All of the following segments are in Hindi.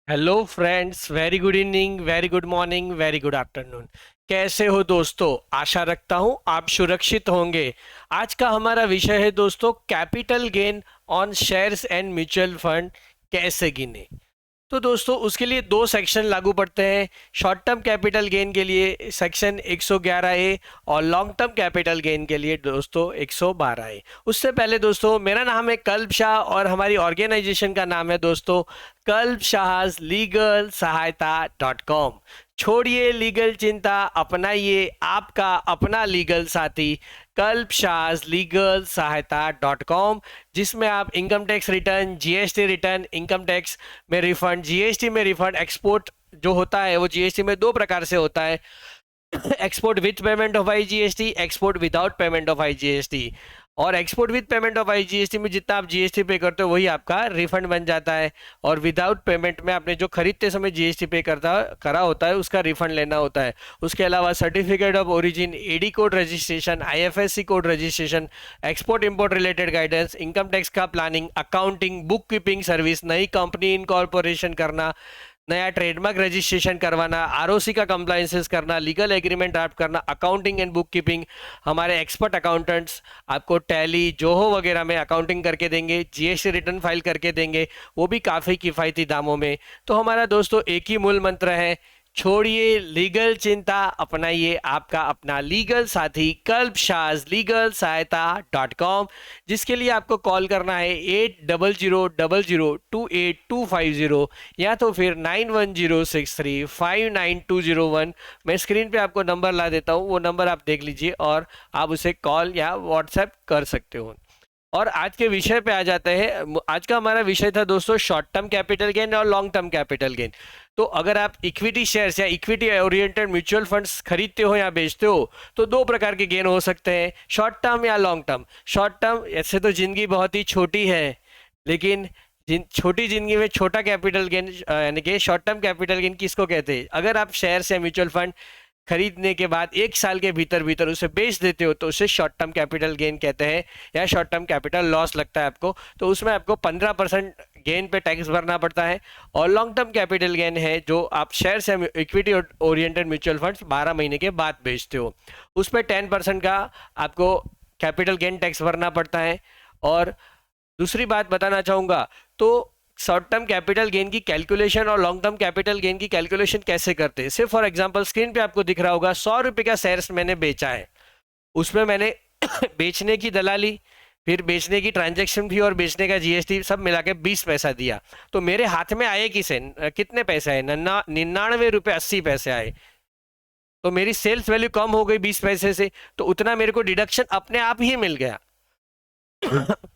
Hello friends, very good evening, very good morning, very good afternoon. कैसे हो दोस्तों? आशा रखता हूं आप सुरक्षित होंगे। आज का हमारा विषय है दोस्तों, capital gain on shares and mutual fund कैसे गिने। तो दोस्तों उसके लिए दो सेक्शन लागू पड़ते हैं। शॉर्ट टर्म कैपिटल गेन के लिए सेक्शन 111 ए और लॉन्ग टर्म कैपिटल गेन के लिए दोस्तों 112 ए। उससे पहले दोस्तों, मेरा नाम है कल्प शाह और हमारी ऑर्गेनाइजेशन का नाम है दोस्तों कल्प शाह लीगल सहायता .com। छोड़िए लीगल चिंता, अपनाइए आपका अपना लीगल साथी कल्प शाह लीगल सहायता .com, जिसमें आप income tax return, GST return, income tax में रिफंड, जीएसटी में रिफंड, एक्सपोर्ट जो होता है वो जीएसटी में दो प्रकार से होता है। Export with payment of IGST, export without payment of IGST. और export with payment of IGST में जितना आप जीएसटी पे करते हो वही आपका रिफंड बन जाता है। और विदाउट पेमेंट में आपने जो खरीदते समय जीएसटी पे करा होता है उसका रिफंड लेना होता है। उसके अलावा certificate of origin, AD code registration, IFSC code registration, export import related guidance, income tax का planning, accounting, book keeping service, नई कंपनी इनकॉर्पोरेशन करना, नया ट्रेडमार्क रजिस्ट्रेशन करवाना, आरओसी का कंप्लायंसेस करना, लीगल एग्रीमेंट ड्राफ्ट करना, अकाउंटिंग एंड बुक कीपिंग। हमारे एक्सपर्ट अकाउंटेंट्स आपको टैली, जोहो वगैरह में अकाउंटिंग करके देंगे, जीएसटी रिटर्न फाइल करके देंगे, वो भी काफ़ी किफ़ायती दामों में। तो हमारा दोस्तों एक ही मूल मंत्र है, छोड़िए लीगल चिंता, अपनाइए आपका अपना लीगल साथी कल्प शाह लीगल सहायता .com, जिसके लिए आपको कॉल करना है 800000285250 या तो फिर 9106359201। मैं स्क्रीन पे आपको नंबर ला देता हूँ, वो नंबर आप देख लीजिए और आप उसे कॉल या व्हाट्सएप कर सकते हो। और आज के विषय पे आ जाते हैं। आज का हमारा विषय था दोस्तों शॉर्ट टर्म कैपिटल गेन और लॉन्ग टर्म कैपिटल गेन। तो अगर आप इक्विटी शेयर्स या इक्विटी ओरिएंटेड म्यूचुअल फंड्स खरीदते हो या बेचते हो तो दो प्रकार के गेन हो सकते हैं, शॉर्ट टर्म या लॉन्ग टर्म। शॉर्ट टर्म, ऐसे तो जिंदगी बहुत ही छोटी है, लेकिन छोटी जिंदगी में छोटा कैपिटल गेन यानी कि शॉर्ट टर्म कैपिटल गेन किसको कहते हैं? अगर आप शेयर्स या म्यूचुअल फंड खरीदने के बाद एक साल के भीतर भीतर उसे बेच देते हो तो उसे शॉर्ट टर्म कैपिटल गेन कहते हैं, या शॉर्ट टर्म कैपिटल लॉस लगता है आपको, तो उसमें आपको 15% गेन पे टैक्स भरना पड़ता है। और लॉन्ग टर्म कैपिटल गेन है जो आप शेयर्स या इक्विटी ओरिएंटेड म्यूचुअल फंड्स 12 महीने के बाद बेचते हो, उस पर 10% का आपको कैपिटल गेन टैक्स भरना पड़ता है। और दूसरी बात बताना चाहूंगा, तो शॉर्ट टर्म कैपिटल गेन की कैलकुलेशन और लॉन्ग टर्म कैपिटल गेन की कैलकुलेशन कैसे करते हैं। सिर्फ फॉर एग्जांपल स्क्रीन पे आपको दिख रहा होगा 100 रुपए का शेयर्स मैंने बेचा है, उसमें मैंने बेचने की दलाली, फिर बेचने की ट्रांजैक्शन फी और बेचने का जीएसटी सब मिला के 20 पैसा दिया, तो मेरे हाथ में आए कितने पैसे आए? 99 रुपये 80 पैसे आए। तो मेरी सेल्स वैल्यू कम हो गई 20 पैसे से, तो उतना मेरे को डिडक्शन अपने आप ही मिल गया।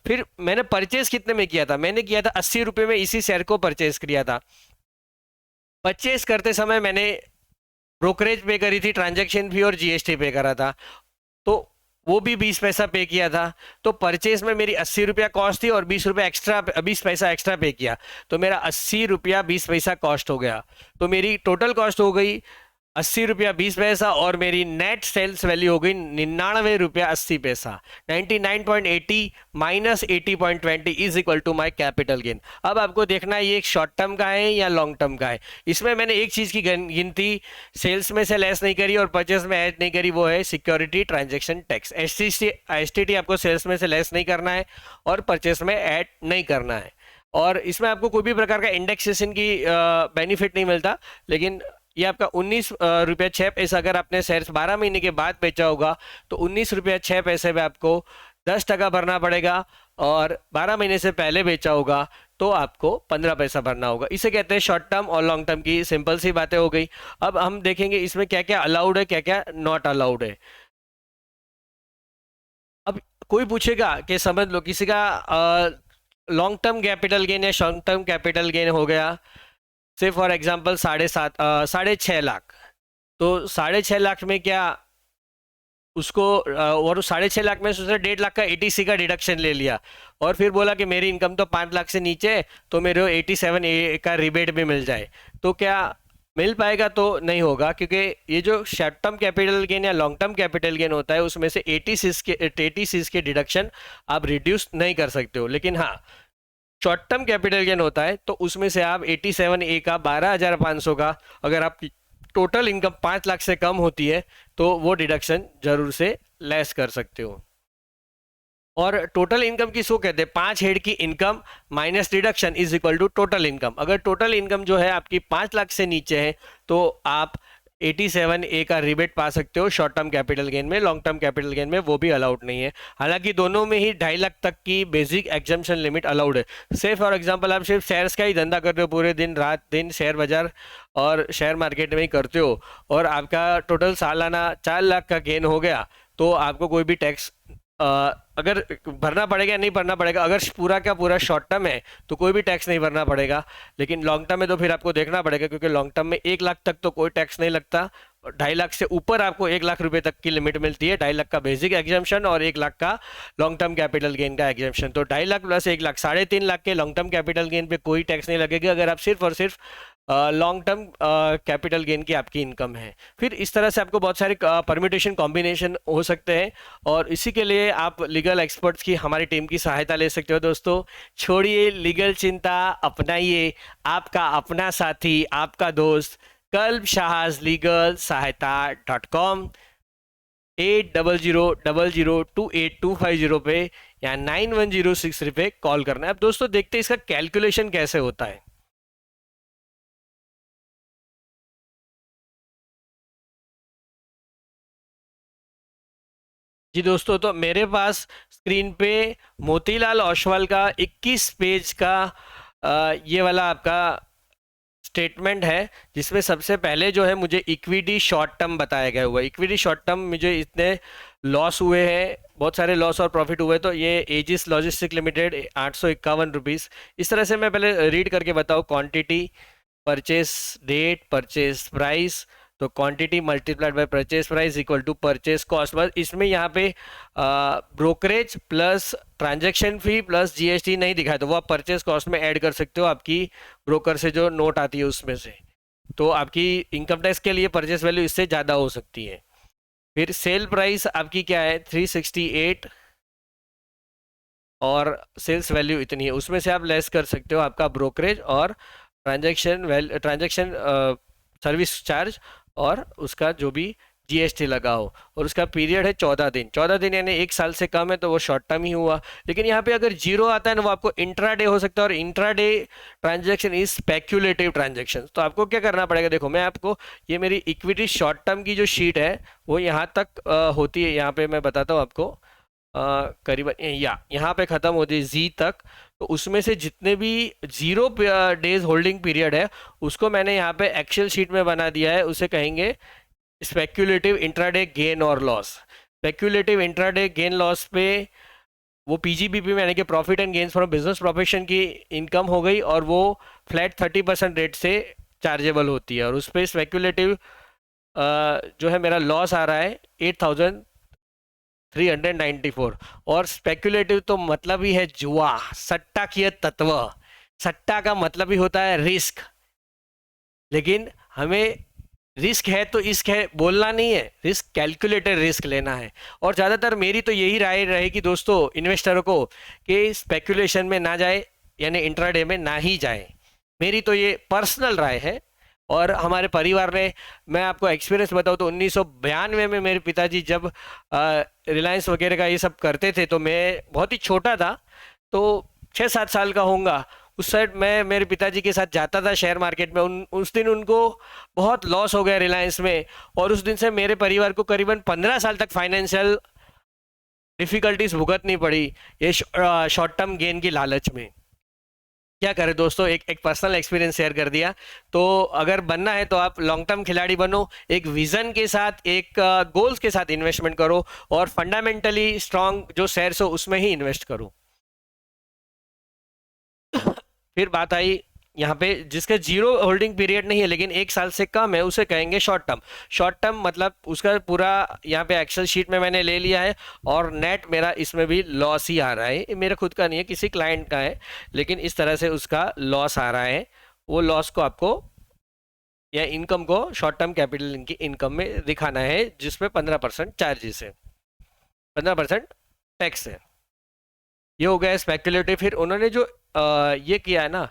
फिर मैंने परचेज कितने में किया था? मैंने किया था 80 रुपए में इसी शेयर को परचेज किया था। परचेज करते समय मैंने ब्रोकरेज पे करी थी, ट्रांजैक्शन फी और जीएसटी पे करा था, तो वो भी 20 पैसा पे किया था। तो परचेज में मेरी 80 रुपया कॉस्ट थी और 20 रुपया एक्स्ट्रा, 20 पैसा एक्स्ट्रा पे किया, तो मेरा 80 रुपया 20 पैसा कॉस्ट हो गया। तो मेरी टोटल कॉस्ट हो गई 80 रुपया 20 पैसा और मेरी नेट सेल्स वैल्यू हो गई 99 रुपया 80 पैसा। 99.80 minus 80.20 is equal to my capital gain. अब आपको देखना है ये एक शॉर्ट टर्म का है या लॉन्ग टर्म का है। इसमें मैंने एक चीज की गिनती सेल्स में से लेस नहीं करी और परचेस में ऐड नहीं करी, वो है सिक्योरिटी ट्रांजेक्शन टैक्स। एसटीटी आपको सेल्स में से लेस नहीं करना है और परचेस में ऐड नहीं करना है। और इसमें आपको कोई भी प्रकार का इंडेक्सेशन की बेनिफिट नहीं मिलता, लेकिन ये आपका 19 रुपया 6 पैसा, अगर आपने शेयर्स 12 महीने के बाद बेचा होगा तो 19 रुपया 6 पैसे में आपको 10% भरना पड़ेगा, और 12 महीने से पहले बेचा होगा तो आपको 15 पैसा भरना होगा। इसे कहते हैं शॉर्ट टर्म और लॉन्ग टर्म की सिंपल सी बातें हो गई। अब हम देखेंगे इसमें क्या क्या अलाउड है, क्या क्या नॉट अलाउड है। अब कोई पूछेगा कि समझ लो किसी का लॉन्ग टर्म कैपिटल गेन या शॉर्ट टर्म कैपिटल गेन हो गया, से फॉर एग्जांपल 6.5 लाख। तो 6.5 लाख में क्या उसको और 6.5 लाख में से उसने 1.5 लाख का एटीसी का डिडक्शन ले लिया, और फिर बोला कि मेरी इनकम तो 5 लाख से नीचे है तो मेरे को 87 का रिबेट भी मिल जाए, तो क्या मिल पाएगा? तो नहीं होगा, क्योंकि ये जो शॉर्ट टर्म कैपिटल गेन या लॉन्ग टर्म कैपिटल गेन होता है उसमें से एटीसीज के डिडक्शन आप रिड्यूस नहीं कर सकते हो। लेकिन हाँ, शॉर्ट टर्म कैपिटल गेन होता है तो उसमें से आप 87A का 12,500 का, अगर आपकी टोटल इनकम 5 लाख से कम होती है तो वो डिडक्शन जरूर से लेस कर सकते हो। और टोटल इनकम किसको कहते हैं? 5 हेड की income minus deduction is equal to total income. अगर टोटल इनकम जो है आपकी 5 लाख से नीचे है तो आप 87A का रिबेट पा सकते हो शॉर्ट टर्म कैपिटल गेन में। लॉन्ग टर्म कैपिटल गेन में वो भी अलाउड नहीं है। हालांकि दोनों में ही 2.5 लाख तक की बेसिक एग्जम्पशन लिमिट अलाउड है। से फॉर एग्जांपल आप सिर्फ शेयर्स का ही धंधा करते हो, पूरे दिन रात दिन शेयर बाजार और शेयर मार्केट में ही करते हो, और आपका टोटल सालाना 4 लाख का गेन हो गया, तो आपको कोई भी टैक्स अगर भरना पड़ेगा नहीं भरना पड़ेगा। अगर पूरा का पूरा शॉर्ट टर्म है तो कोई भी टैक्स नहीं भरना पड़ेगा, लेकिन लॉन्ग टर्म में तो फिर आपको देखना पड़ेगा, क्योंकि लॉन्ग टर्म में 1 लाख तक तो कोई टैक्स नहीं लगता। 2.5 लाख से ऊपर आपको 1 लाख रुपए तक की लिमिट मिलती है। 2.5 लाख का बेसिक एग्जाम्पशन और 1 लाख का लॉन्ग टर्म कैपिटल गेन का एग्जाम्पशन। तो 2.5 लाख प्लस 1 लाख, 3.5 लाख के लॉन्ग टर्म कैपिटल गेन पे कोई टैक्स नहीं लगेगा अगर आप सिर्फ और सिर्फ लॉन्ग टर्म कैपिटल गेन की आपकी इनकम है। फिर इस तरह से आपको बहुत सारे परम्यूटेशन कॉम्बिनेशन हो सकते हैं, और इसी के लिए आप लीगल एक्सपर्ट्स की हमारी टीम की सहायता ले सकते हो। दोस्तों, छोड़िए लीगल चिंता, अपनाइए आपका अपना साथी, आपका दोस्त कल्ब शाहज लीगल सहायता.com। 80002825 पे या 9106 पे कॉल करना है। अब दोस्तों देखते हैं इसका कैलकुलेशन कैसे होता है। जी दोस्तों, तो मेरे पास स्क्रीन पे मोतीलाल ओसवाल का 21 पेज का ये वाला आपका स्टेटमेंट है, जिसमें सबसे पहले जो है मुझे इक्विटी शॉर्ट टर्म बताया गया हुआ है। इक्विटी शॉर्ट टर्म मुझे इतने लॉस हुए हैं, बहुत सारे लॉस और प्रॉफिट हुए, तो ये एजिस लॉजिस्टिक लिमिटेड 851 रुपीज़। इस तरह से मैं पहले रीड करके बताऊँ। Quantity, purchase date, purchase price, तो quantity multiplied by purchase price equal to purchase cost. बस इसमें यहाँ पे brokerage plus transaction fee plus GST नहीं दिखाया, तो वो आप परचेस कॉस्ट में ऐड कर सकते हो, आपकी ब्रोकर से जो नोट आती है उसमें से। तो आपकी इनकम टैक्स के लिए परचेस वैल्यू इससे ज़्यादा हो सकती है। फिर सेल प्राइस आपकी क्या है? 368, और सेल्स वैल्यू इतनी है, उसमें से आप लेस कर सकते हो आपका ब्रोकरेज और ट्रांजैक्शन सर्विस चार्ज और उसका जो भी जीएसटी लगा हो। और उसका पीरियड है 14 दिन। 14 दिन यानी 1 साल से कम है तो वो शॉर्ट टर्म ही हुआ। लेकिन यहाँ पे अगर जीरो आता है ना, वो आपको इंट्राडे हो सकता है, और intraday transaction is speculative transaction. तो आपको क्या करना पड़ेगा? देखो, मैं आपको ये मेरी इक्विटी शॉर्ट टर्म की जो शीट है वो यहाँ तक होती है। यहाँ पे मैं बताता हूँ आपको, करीबन यहाँ पे ख़त्म होती है जी तक। तो उसमें से जितने भी 0 डेज होल्डिंग पीरियड है उसको मैंने यहाँ पे एक्सेल शीट में बना दिया है। उसे कहेंगे स्पेक्यूलेटिव इंट्राडे गेन और loss. Speculative intraday gain loss पे वो पीजीबीपी में यानी कि profit and gains from business profession की इनकम हो गई, और वो फ्लैट 30% रेट से चार्जेबल होती है। और उस पर स्पेक्यूलेटिव जो है मेरा लॉस आ रहा है 8,394। और स्पेक्यूलेटिव तो मतलब ही है जुआ, सट्टा की तत्व। सट्टा का मतलब ही होता है रिस्क, लेकिन हमें रिस्क है तो इश्क है बोलना नहीं है, रिस्क कैलकुलेटेड रिस्क लेना है। और ज़्यादातर मेरी तो यही राय रहेगी दोस्तों इन्वेस्टरों को कि स्पेक्यूलेशन में ना जाए, यानी इंट्राडे में ना ही जाए। मेरी तो ये पर्सनल राय है। और हमारे परिवार में मैं आपको एक्सपीरियंस बताऊँ तो 1992 में मेरे पिताजी जब रिलायंस वगैरह का ये सब करते थे, तो मैं बहुत ही छोटा था, तो 6-7 साल का होऊंगा। उस साइड मैं मेरे पिताजी के साथ जाता था शेयर मार्केट में। उस दिन उनको बहुत लॉस हो गया रिलायंस में, और उस दिन से मेरे परिवार को करीबन 15 साल तक फाइनेंशियल डिफिकल्टीज भुगतनी पड़ी, ये शॉर्ट टर्म गेन की लालच में। क्या करें दोस्तों, एक पर्सनल एक्सपीरियंस शेयर कर दिया। तो अगर बनना है तो आप लॉन्ग टर्म खिलाड़ी बनो, एक विजन के साथ, एक गोल्स के साथ इन्वेस्टमेंट करो, और फंडामेंटली स्ट्रांग जो शेयर्स हो उसमें ही इन्वेस्ट करो। फिर बात आई यहाँ पे जिसका 0 होल्डिंग पीरियड नहीं है लेकिन 1 साल से कम है, उसे कहेंगे शॉर्ट टर्म। शॉर्ट टर्म मतलब उसका पूरा यहाँ पे एक्सेल शीट में मैंने ले लिया है, और नेट मेरा इसमें भी लॉस ही आ रहा है। ये मेरा खुद का नहीं है, किसी क्लाइंट का है, लेकिन इस तरह से उसका लॉस आ रहा है। वो लॉस को आपको या इनकम को शॉर्ट टर्म कैपिटल की इनकम में दिखाना है, जिसपे 15% चार्जेस है, 15% टैक्स है। ये हो गया स्पेक्युलेटिव। फिर उन्होंने जो ये किया है ना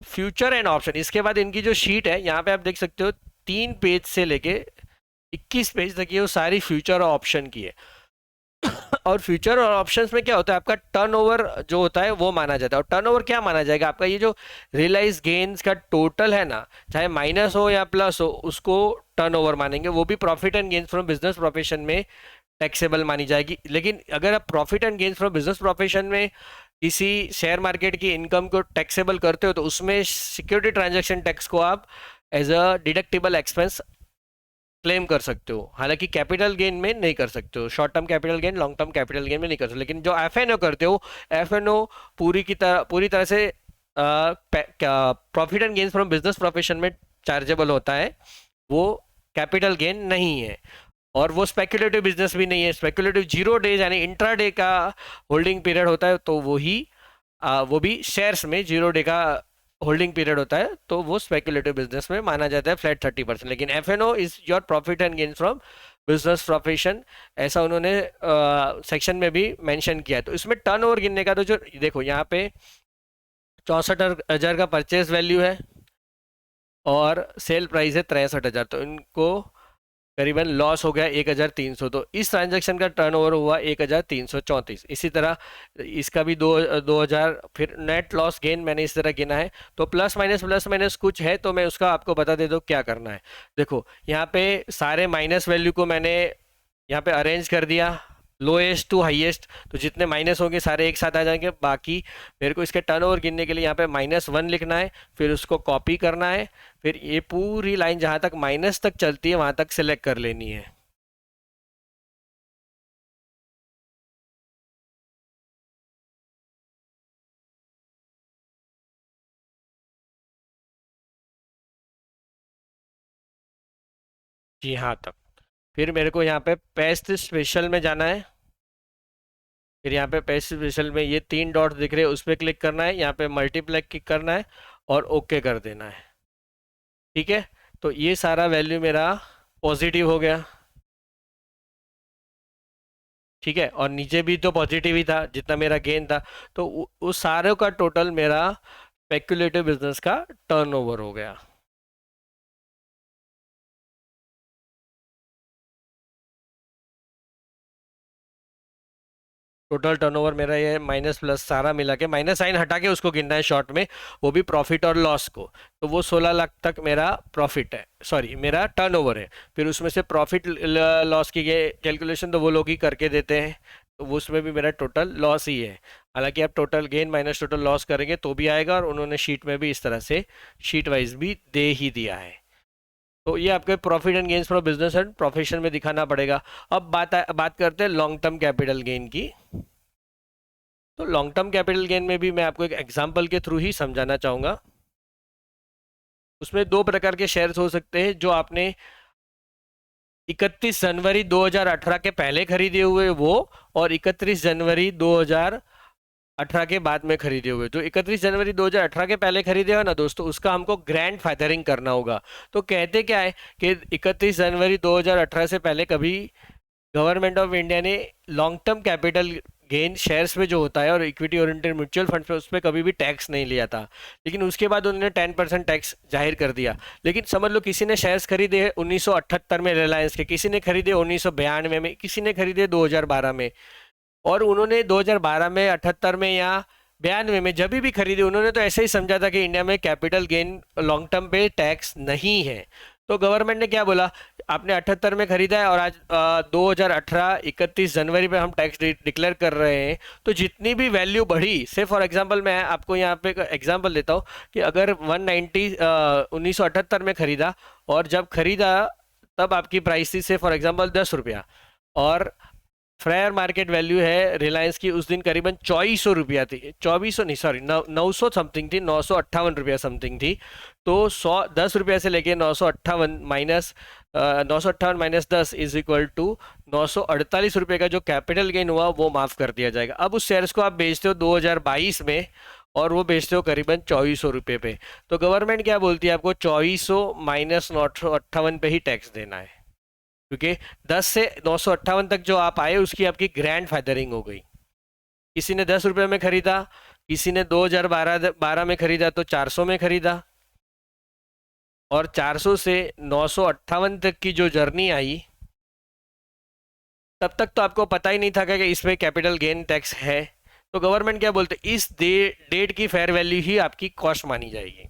फ्यूचर एंड ऑप्शन, इसके बाद इनकी जो शीट है यहाँ पे आप देख सकते हो 3 पेज से लेके 21 पेज तक ये वो सारी फ्यूचर और ऑप्शन की है। और फ्यूचर और ऑप्शंस में क्या होता है, आपका टर्नओवर जो होता है वो माना जाता है। और टर्नओवर क्या माना जाएगा, आपका ये जो रियलाइज गेन्स का टोटल है ना, चाहे माइनस हो या प्लस हो, उसको टर्नओवर मानेंगे। वो भी profit and gains from business profession में टैक्सेबल मानी जाएगी। लेकिन अगर आप profit and gains from business profession में किसी शेयर मार्केट की इनकम को टैक्सेबल करते हो तो उसमें सिक्योरिटी ट्रांजैक्शन टैक्स को आप as a deductible expense claim कर सकते हो। हालांकि कैपिटल गेन में नहीं कर सकते हो, short term capital gain, long term capital gain में नहीं कर सकते। लेकिन जो एफएनओ करते हो, एफएनओ पूरी तरह से profit and gains from business profession में चार्जेबल होता है, वो कैपिटल गेन नहीं है। और वो स्पेक्युलेटिव बिजनेस भी नहीं है। स्पेक्युलेटिव 0 डेज यानी इंट्राडे का होल्डिंग पीरियड होता है, तो वो भी शेयर्स में 0 डे का होल्डिंग पीरियड होता है, तो वो स्पेक्युलेटिव बिजनेस में माना जाता है फ्लैट 30%। लेकिन FNO is your profit and gain from business profession, ऐसा उन्होंने सेक्शन में भी मेंशन किया है। तो इसमें टर्नओवर गिनने का तो जो देखो यहाँ पे 64,000 का परचेज वैल्यू है और सेल प्राइस है 63,000, तो इनको करीबन लॉस हो गया 1,300। तो इस ट्रांजैक्शन का टर्नओवर हुआ 1,334। इसी तरह इसका भी 2,000। फिर नेट लॉस गेन मैंने इस तरह गिना है। तो प्लस माइनस कुछ है तो मैं उसका आपको बता दे दो क्या करना है। देखो यहाँ पे सारे माइनस वैल्यू को मैंने यहाँ पे अरेंज कर दिया लोएस्ट टू हाईएस्ट, तो जितने माइनस होंगे सारे एक साथ आ जाएंगे। बाकी मेरे को इसके टर्नओवर गिनने के लिए यहाँ पे -1 लिखना है, फिर उसको कॉपी करना है, फिर ये पूरी लाइन जहां तक माइनस तक चलती है वहां तक सिलेक्ट कर लेनी है। जी हाँ तक। फिर मेरे को यहाँ पे पेस्ट स्पेशल में जाना है। फिर यहाँ पे पेस्ट स्पेशल में ये 3 डॉट्स दिख रहे हैं, उस पर क्लिक करना है, यहाँ पे मल्टीप्लाई क्लिक करना है और ओके कर देना है। ठीक है, तो ये सारा वैल्यू मेरा पॉजिटिव हो गया। ठीक है, और नीचे भी तो पॉजिटिव ही था जितना मेरा गेन था, तो उस सारे का टोटल मेरा स्पेक्युलेटिव बिजनेस का टर्नओवर हो गया। टोटल टर्नओवर मेरा ये माइनस प्लस सारा मिला के, माइनस साइन हटा के उसको गिनना है शॉर्ट में, वो भी प्रॉफिट और लॉस को। तो वो 16 लाख तक मेरा प्रॉफिट है, सॉरी मेरा टर्नओवर है। फिर उसमें से प्रॉफिट लॉस की कैलकुलेशन तो वो लोग ही करके देते हैं, तो वो उसमें भी मेरा टोटल लॉस ही है। हालांकि आप total gain minus total loss करेंगे तो भी आएगा, और उन्होंने शीट में भी इस तरह से शीट वाइज भी दे ही दिया है। तो ये आपके profit and gains for business and profession में दिखाना पड़ेगा। अब बात करते हैं लॉन्ग टर्म कैपिटल गेन की। तो लॉन्ग टर्म कैपिटल गेन में भी मैं आपको एक एग्जांपल के थ्रू ही समझाना चाहूँगा। उसमें 2 प्रकार के शेयर्स हो सकते हैं, जो आपने 31 जनवरी 2018 के पहले खरीदे हुए वो, और 31 जनवरी 2018 के बाद में खरीदे हुए। तो 31 जनवरी 2018 के पहले खरीदे हो ना दोस्तों, उसका हमको ग्रैंड फादरिंग करना होगा। तो कहते क्या है कि 31 जनवरी 2018 से पहले कभी गवर्नमेंट ऑफ इंडिया ने long term capital gain shares में जो होता है और इक्विटी ओरिएंटेड म्यूचुअल फंड पे उस पर कभी भी टैक्स नहीं लिया था। लेकिन उसके बाद उन्होंने 10% टैक्स जाहिर कर दिया। लेकिन समझ लो किसी ने शेयर्स खरीदे 1978 में रिलायंस के, किसी ने खरीदे 1992 में, किसी ने खरीदे 2012 में, और उन्होंने 2012 में 78 में या 92 में जब भी खरीदे, उन्होंने तो ऐसे ही समझा था कि इंडिया में कैपिटल गेन लॉन्ग टर्म पे टैक्स नहीं है। तो गवर्नमेंट ने क्या बोला, आपने 78 में खरीदा है और आज 2018 31 जनवरी पे हम टैक्स डिक्लेयर कर रहे हैं, तो जितनी भी वैल्यू बढ़ी, से फॉर एग्जांपल मैं आपको यहाँ पे एग्जांपल देता हूँ कि अगर 1978 में खरीदा, और जब खरीदा तब आपकी प्राइस थी से फॉर एग्जांपल 10 रुपया, और फेयर मार्केट वैल्यू है रिलायंस की उस दिन करीबन 2400 रुपया थी, 2400 नहीं सॉरी 900 समथिंग थी, 958 रुपया समथिंग थी। तो 10 रुपया से लेके 958 minus 958 minus 10 is equal to 948 रुपये का जो कैपिटल गेन हुआ वो माफ कर दिया जाएगा। अब उस शेयर्स को आप बेचते हो 2022 में, और वो बेचते हो करीबन 2400 रुपये पे। तो गवर्नमेंट क्या बोलती है, आपको 2400 माइनस 958 पे ही टैक्स देना है, क्योंकि 10 से 958 तक जो आप आए उसकी आपकी ग्रैंड फादरिंग हो गई। किसी ने 10 रुपये में खरीदा किसी ने 2012 में खरीदा तो 400 में खरीदा, और 400 से 958 तक की जो जर्नी आई, तब तक तो आपको पता ही नहीं था कि इसमें कैपिटल गेन टैक्स है। तो गवर्नमेंट क्या बोलते, इस डेट की फेयर वैल्यू ही आपकी कॉस्ट मानी जाएगी।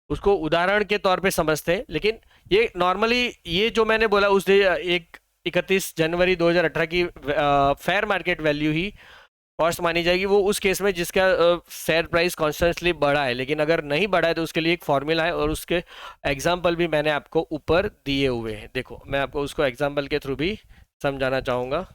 उसको उदाहरण के तौर पे समझते हैं, लेकिन ये नॉर्मली ये जो मैंने बोला उस एक 31 जनवरी 2018 की फेयर मार्केट वैल्यू ही कॉस्ट मानी जाएगी, वो उस केस में जिसका शेयर प्राइस कॉन्स्टेंटली बढ़ा है। लेकिन अगर नहीं बढ़ा है तो उसके लिए एक फॉर्मूला है, और उसके एग्जाम्पल भी मैंने आपको ऊपर दिए हुए हैं। देखो मैं आपको उसको एग्जाम्पल के थ्रू भी समझाना चाहूंगा।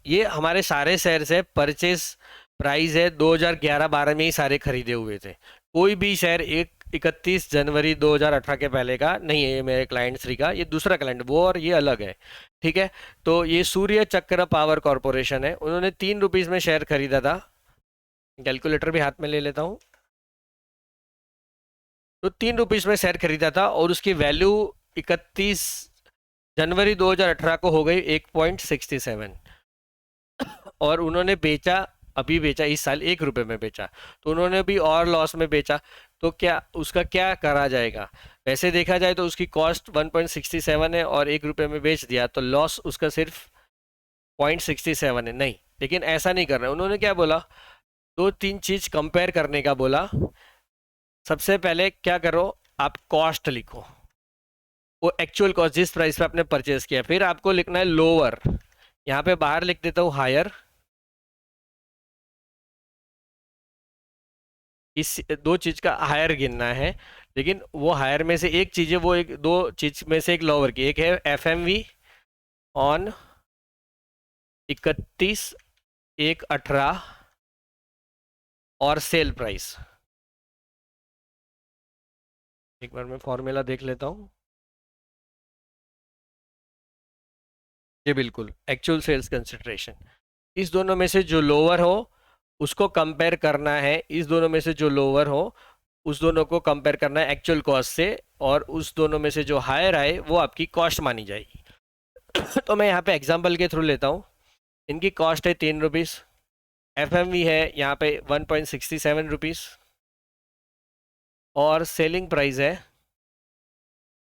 ये हमारे सारे शेयर है, परचेज प्राइस है 2011-12 में ही सारे खरीदे हुए थे। कोई भी शेयर 31 जनवरी 2018 के पहले का नहीं है। ये मेरे क्लाइंट श्री का, ये दूसरा क्लाइंट वो, और ये अलग है। ठीक है, तो ये सूर्य चक्र पावर कॉरपोरेशन है, उन्होंने 3 रुपीज में शेयर खरीदा था। कैलकुलेटर भी हाथ में ले लेता हूँ। तो 3 रुपीज में शेयर खरीदा था, और उसकी वैल्यू 31 जनवरी 2018 को हो गई 1.67, और उन्होंने बेचा, अभी बेचा इस साल 1 रुपये में बेचा, तो उन्होंने भी और लॉस में बेचा। तो क्या उसका क्या करा जाएगा? वैसे देखा जाए तो उसकी कॉस्ट 1.67 है, और 1 रुपये में बेच दिया तो लॉस उसका सिर्फ 0.67 है। नहीं, लेकिन ऐसा नहीं कर रहे, उन्होंने क्या बोला, 2-3 चीज कंपेयर करने का बोला। सबसे पहले क्या करो, आप कॉस्ट लिखो, वो एक्चुअल कॉस्ट जिस प्राइस पे आपने परचेज किया। फिर आपको लिखना है लोअर, यहाँ पे बाहर लिख देता हूँ हायर। इस दो चीज का हायर गिनना है, लेकिन वो हायर में से एक चीज है, वो एक दो चीज में से एक लोअर की, एक है FMV ऑन 31/1/18 और सेल प्राइस। एक बार मैं फॉर्मूला देख लेता हूँ। ये बिल्कुल एक्चुअल सेल्स कंसिडरेशन, इस दोनों में से जो लोअर हो उसको कंपेयर करना है, इस दोनों में से जो लोअर हो उस दोनों को कंपेयर करना है एक्चुअल कॉस्ट से, और उस दोनों में से जो हायर आए वो आपकी कॉस्ट मानी जाएगी। तो मैं यहाँ पे एग्जांपल के थ्रू लेता हूँ। इनकी कॉस्ट है 3 रुपीज़, FMV है यहाँ पे 1.67 रुपीज़, और सेलिंग प्राइस है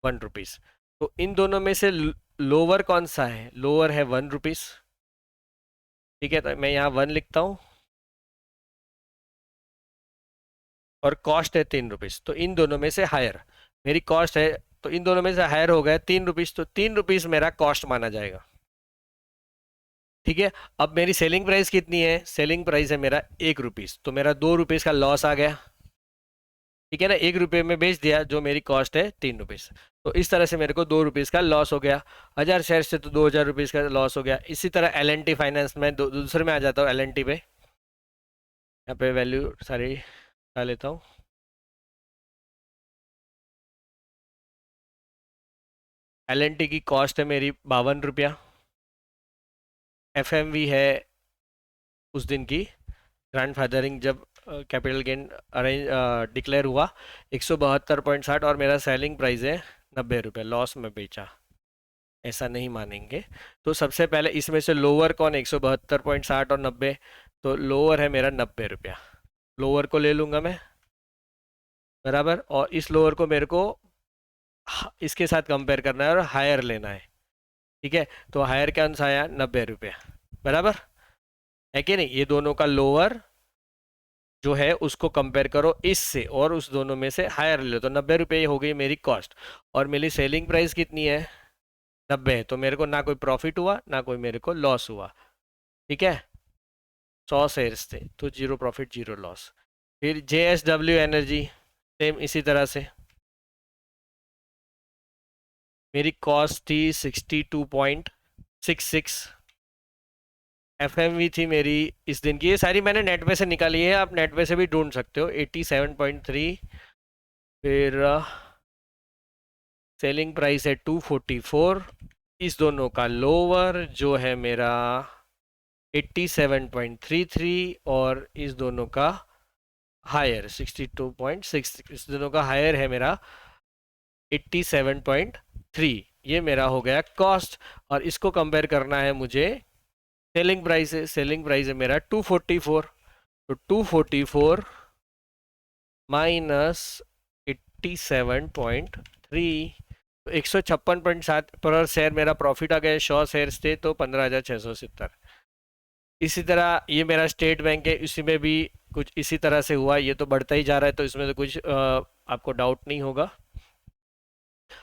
1 रुपीज़। तो इन दोनों में से लोअर कौन सा है? लोअर है 1 रुपीज़। ठीक है, तो मैं यहाँ 1 लिखता हूँ, और कॉस्ट है 3 रुपीज़। तो इन दोनों में से हायर मेरी कॉस्ट है, तो इन दोनों में से हायर हो गया 3 रुपीज़, तो 3 रुपीज़ मेरा कॉस्ट माना जाएगा। ठीक है, अब मेरी सेलिंग प्राइस कितनी है? सेलिंग प्राइस है मेरा 1 रुपीज़, तो मेरा 2 रुपीज़ का लॉस आ गया। ठीक है ना, 1 रुपये में बेच दिया, जो मेरी कॉस्ट है 3 रुपीज़। तो इस तरह से मेरे को 2 रुपीज़ का लॉस हो गया। 1000 शेयर से तो 2000 रुपीज़ का लॉस हो गया। इसी तरह LNT फाइनेंस में दूसरे में आ जाता हूँ, LNT पे। यहाँ पे वैल्यू सारी डाल लेता हूँ। LNT की कॉस्ट है मेरी 52 रुपया। FMV है उस दिन की ग्रैंडफादरिंग जब कैपिटल गेन अरेंज डिक्लेयर हुआ 172.60, और मेरा सेलिंग प्राइस है 90 रुपये, लॉस में बेचा, ऐसा नहीं मानेंगे। तो सबसे पहले इसमें से लोअर कौन? 172.60 और 90, तो लोअर है मेरा 90 रुपया। लोअर को ले लूँगा मैं, बराबर, और इस लोअर को मेरे को इसके साथ कंपेयर करना है और हायर लेना है। ठीक है, तो हायर क्या आंसर आया? 90 रुपया, बराबर है कि नहीं? ये दोनों का लोअर जो है उसको कंपेयर करो इससे, और उस दोनों में से हायर ले लो, तो 90 रुपये हो गई मेरी कॉस्ट। और मेरी सेलिंग प्राइस कितनी है? 90 है, तो मेरे को ना कोई प्रॉफिट हुआ ना कोई मेरे को लॉस हुआ। ठीक है, 100 शेयर्स थे तो 0 प्रॉफिट 0 लॉस। फिर JSW एनर्जी, सेम इसी तरह से मेरी कॉस्ट थी 62.66। FMV थी मेरी इस दिन की, ये सारी मैंने नेट पे से निकाली है, आप नेट पे से भी ढूंढ सकते हो, 87.3। फिर सेलिंग प्राइस है 244। इस दोनों का लोअर जो है मेरा 87.33, और इस दोनों का हायर 62.6, इस दोनों का हायर है मेरा 87.3। ये मेरा हो गया कॉस्ट, और इसको कंपेयर करना है मुझे सेलिंग प्राइस है। सेलिंग प्राइस है मेरा 244, तो 244 माइनस 87.3, तो 156.7 पर शेयर मेरा प्रॉफिट आ गया। 100 शेयर्स थे तो 15,670। इसी तरह ये मेरा स्टेट बैंक है, इसी में भी कुछ इसी तरह से हुआ। ये तो बढ़ता ही जा रहा है, तो इसमें तो कुछ आपको डाउट नहीं होगा।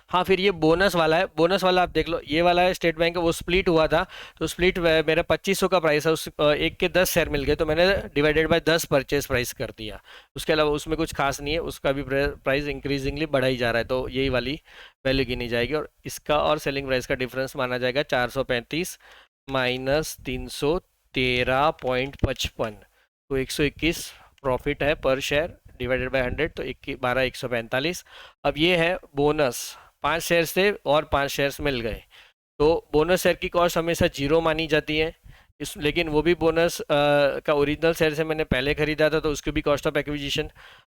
हाँ, फिर ये बोनस वाला है। बोनस वाला आप देख लो, ये वाला है स्टेट बैंक का, वो स्प्लिट हुआ था। तो स्प्लिट मेरा 2500 का प्राइस है, उस एक के 10 शेयर मिल गए, तो मैंने डिवाइडेड बाय 10 परचेज प्राइस कर दिया। उसके अलावा उसमें कुछ खास नहीं है, उसका भी प्राइस इंक्रीजिंगली बढ़ा ही जा रहा है, तो यही वाली वैल्यू गिनी जाएगी। और इसका और सेलिंग प्राइस का डिफरेंस माना जाएगा 435 माइनस 313.55, तो 121 प्रॉफिट है पर शेयर डिवाइडेड बाय 100, तो 145। अब ये है बोनस। 5 शेयर्स थे और 5 शेयर्स मिल गए, तो बोनस शेयर की कॉस्ट हमेशा जीरो मानी जाती है। इस लेकिन वो भी बोनस का ओरिजिनल शेयर से मैंने पहले खरीदा था, तो उसकी भी कॉस्ट ऑफ एक्विजिशन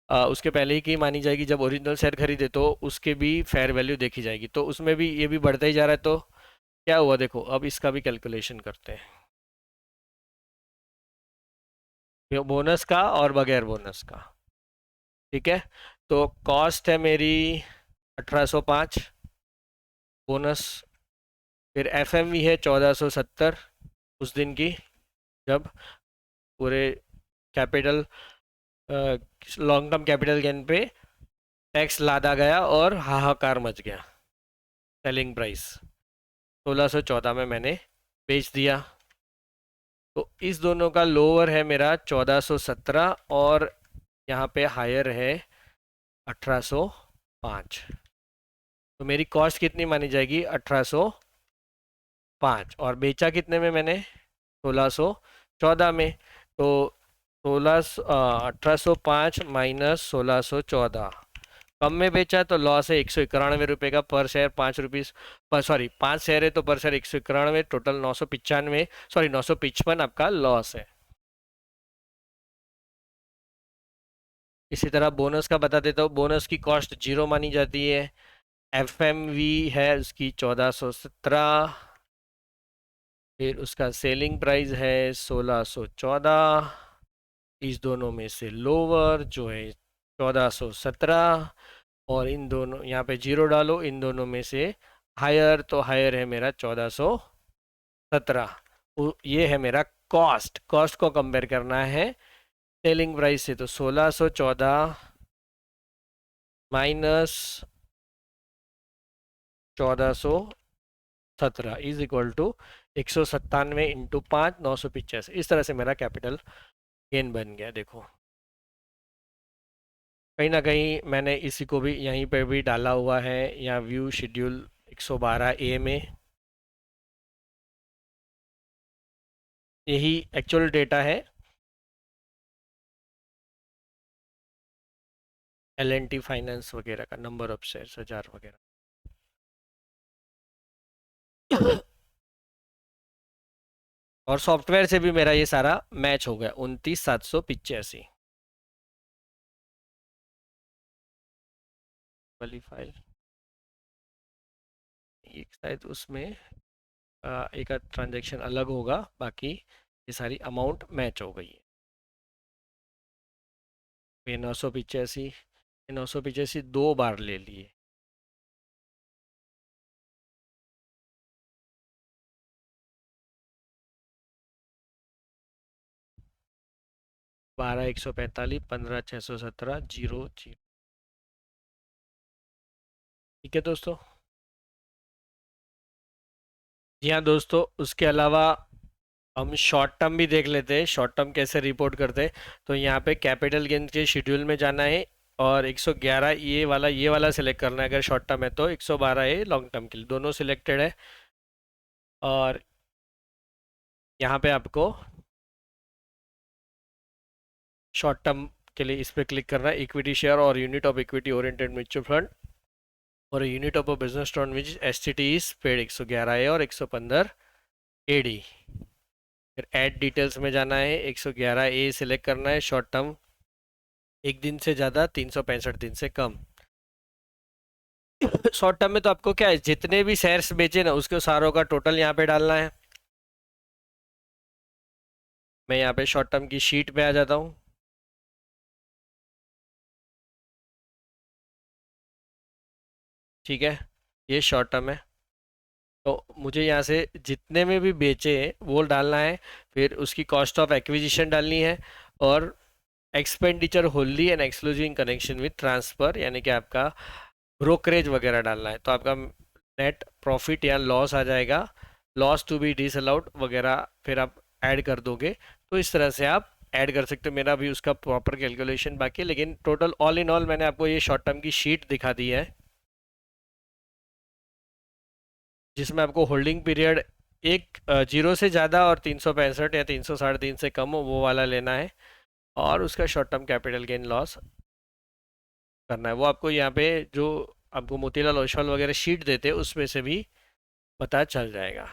उसके पहले ही की मानी जाएगी। जब ओरिजिनल शेयर खरीदे तो उसके भी फेयर वैल्यू देखी जाएगी, तो उसमें भी ये भी बढ़ता ही जा रहा है। तो क्या हुआ देखो, अब इसका भी कैलकुलेशन करते हैं, बोनस का और बगैर बोनस का। ठीक है, तो कॉस्ट है मेरी 1805, बोनस। फिर एफएमवी है 1470 उस दिन की, जब पूरे capital long term capital gain पे टैक्स लादा गया और हाहाकार मच गया। सेलिंग प्राइस 1614 में मैंने बेच दिया। तो इस दोनों का लोअर है मेरा 1417, और यहाँ पे हायर है 1805। तो मेरी कॉस्ट कितनी मानी जाएगी? 1805, और बेचा कितने में मैंने? 1614 में। तो 1805 माइनस 1614, कम में बेचा तो लॉस है 191 रुपये का पर शेयर, 5 रुपीज़ पर, सॉरी 5 शेयर है तो पर शेयर 191, टोटल 995, सॉरी 955 आपका लॉस है। इसी तरह बोनस का बता देता हूँ। बोनस की कॉस्ट जीरो मानी जाती है। एफ एम वी है उसकी 1417, फिर उसका सेलिंग प्राइस है 1614, इस दोनों में से लोअर जो है 1417, और इन दोनों यहाँ पे जीरो डालो, इन दोनों में से हायर, तो हायर है मेरा 1417। ये है मेरा कॉस्ट। कॉस्ट को कंपेयर करना है सेलिंग प्राइस से, तो 1614 minus 1417 is equal to 197 into 5, 985। इस तरह से मेरा कैपिटल गेन बन गया। देखो कहीं ना कहीं मैंने इसी को भी यहीं पे भी डाला हुआ है, या व्यू शेड्यूल 112 ए में। यही एक्चुअल डेटा है एल&टी फाइनेंस वगैरह का, नंबर ऑफ शेयर्स 1000 वगैरह। और सॉफ्टवेयर से भी मेरा ये सारा मैच हो गया, 29785 वाली फाइल। एक शायद उसमें एक ट्रांजैक्शन अलग होगा, बाकी ये सारी अमाउंट मैच हो गई है। ये 985 दो बार ले लिए। 12 145 15 617 0 0। ठीक है दोस्तों। जी हाँ दोस्तों, उसके अलावा हम शॉर्ट टर्म भी देख लेते हैं। शॉर्ट टर्म कैसे रिपोर्ट करते हैं, तो यहाँ पे कैपिटल गेन के शेड्यूल में जाना है, और 111 ये वाला सिलेक्ट करना है। अगर शॉर्ट टर्म है तो 112 है लॉन्ग टर्म के लिए, दोनों सिलेक्टेड है। और यहाँ पे आपको शॉर्ट टर्म के लिए इस पर क्लिक करना है, इक्विटी शेयर और unit of equity oriented mutual fund, और unit of a business stock which S T T is paid 111 है और 115 ए डी। फिर ऐड डिटेल्स में जाना है, 111 ए सिलेक्ट करना है, शॉर्ट टर्म 1 दिन से ज़्यादा 365 दिन से कम। शॉर्ट टर्म में तो आपको क्या है, जितने भी शेयर्स बेचे ना उसके सारों का टोटल यहाँ पे डालना है। मैं यहाँ पे शॉर्ट टर्म की शीट पे आ जाता हूँ। ठीक है, ये शॉर्ट टर्म है। तो मुझे यहाँ से जितने में भी बेचे हैं वो डालना है, फिर उसकी कॉस्ट ऑफ एक्विजिशन डालनी है, और expenditure wholly and exclusive in connection with transfer, यानी कि आपका ब्रोकरेज वगैरह डालना है। तो आपका नेट प्रॉफिट या लॉस आ जाएगा, लॉस टू बी डिसअलाउड वगैरह फिर आप ऐड कर दोगे। तो इस तरह से आप ऐड कर सकते हो। मेरा भी उसका प्रॉपर कैलकुलेशन बाकी है, लेकिन टोटल ऑल इन ऑल मैंने आपको ये शॉर्ट टर्म की शीट दिखा दी है, जिसमें आपको होल्डिंग पीरियड एक 0 से ज़्यादा और 365 या 303 से कम हो वो वाला लेना है, और उसका short term capital gain loss करना है। वो आपको यहाँ पे जो आपको मोतीलाल ओसवाल वगैरह शीट देते हैं उसमें से भी पता चल जाएगा।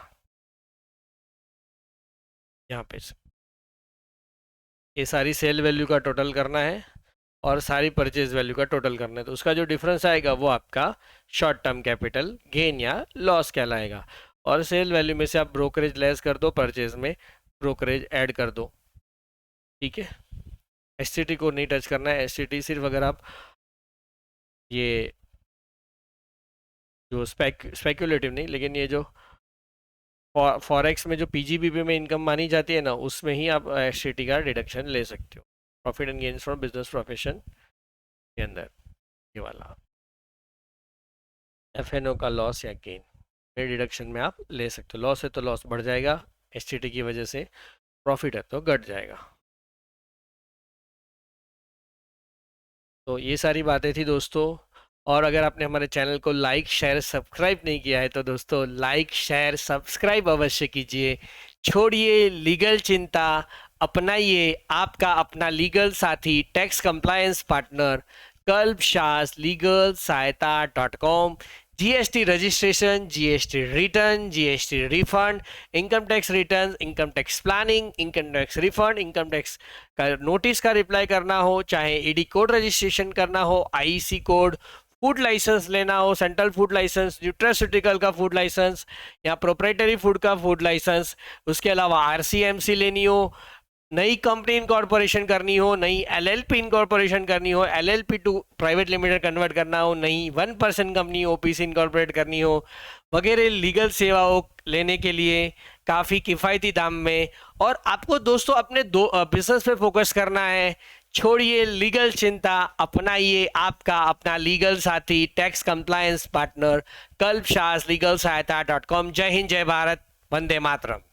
यहाँ पे से ये सारी सेल वैल्यू का टोटल करना है और सारी परचेज वैल्यू का टोटल करना है, तो उसका जो डिफरेंस आएगा वो आपका शॉर्ट टर्म कैपिटल गेन या लॉस कहलाएगा। और सेल वैल्यू में से आप ब्रोकरेज लेस कर दो, परचेज में ब्रोकरेज ऐड कर दो। ठीक है, एसटीटी को नहीं टच करना है। एसटीटी सिर्फ अगर आप ये जो स्पेक्यूलेटिव नहीं, लेकिन ये जो फॉरेक्स में जो पीजीबीपी में इनकम मानी जाती है ना, उसमें ही आप एसटीटी का डिडक्शन ले सकते हो, profit and gains from business profession के अंदर, ये वाला एफएनओ का लॉस या गेन ये डिडक्शन में आप ले सकते हो। लॉस है तो लॉस बढ़ जाएगा एसटीटी की वजह से, प्रॉफिट है तो घट जाएगा। तो ये सारी बातें थी दोस्तों। और अगर आपने हमारे चैनल को लाइक शेयर सब्सक्राइब नहीं किया है तो दोस्तों लाइक शेयर सब्सक्राइब अवश्य कीजिए। छोड़िए लीगल चिंता, अपनाइए आपका अपना लीगल साथी, टैक्स कंप्लायंस पार्टनर कल्पशास लीगल सहायता .com। GST registration, GST return, GST refund, income tax return, income tax planning, income tax refund, income tax का नोटिस का रिप्लाई करना हो, चाहे ईडी कोड रजिस्ट्रेशन करना हो, आईसी कोड, फूड लाइसेंस लेना हो, सेंट्रल फूड लाइसेंस, न्यूट्रास्यूटिकल का फूड लाइसेंस या प्रोप्राइटरी फूड का फूड लाइसेंस, उसके अलावा आरसीएमसी लेनी हो, नई कंपनी इनकॉर्पोरेशन करनी हो, नई एलएलपी इनकॉर्पोरेशन करनी हो, LLP to private limited convert करना हो, नई 1% कंपनी ओपीसी इनकॉर्पोरेट करनी हो, वगैरह लीगल सेवाओं लेने के लिए काफ़ी किफ़ायती दाम में। और आपको दोस्तों अपने बिजनेस पे फोकस करना है। छोड़िए लीगल चिंता, अपनाइए आपका अपना लीगल साथी, टैक्स कंप्लायंस पार्टनर कल्पशास लीगल सहायता .com। जय हिंद, जय भारत, वंदे मातरम।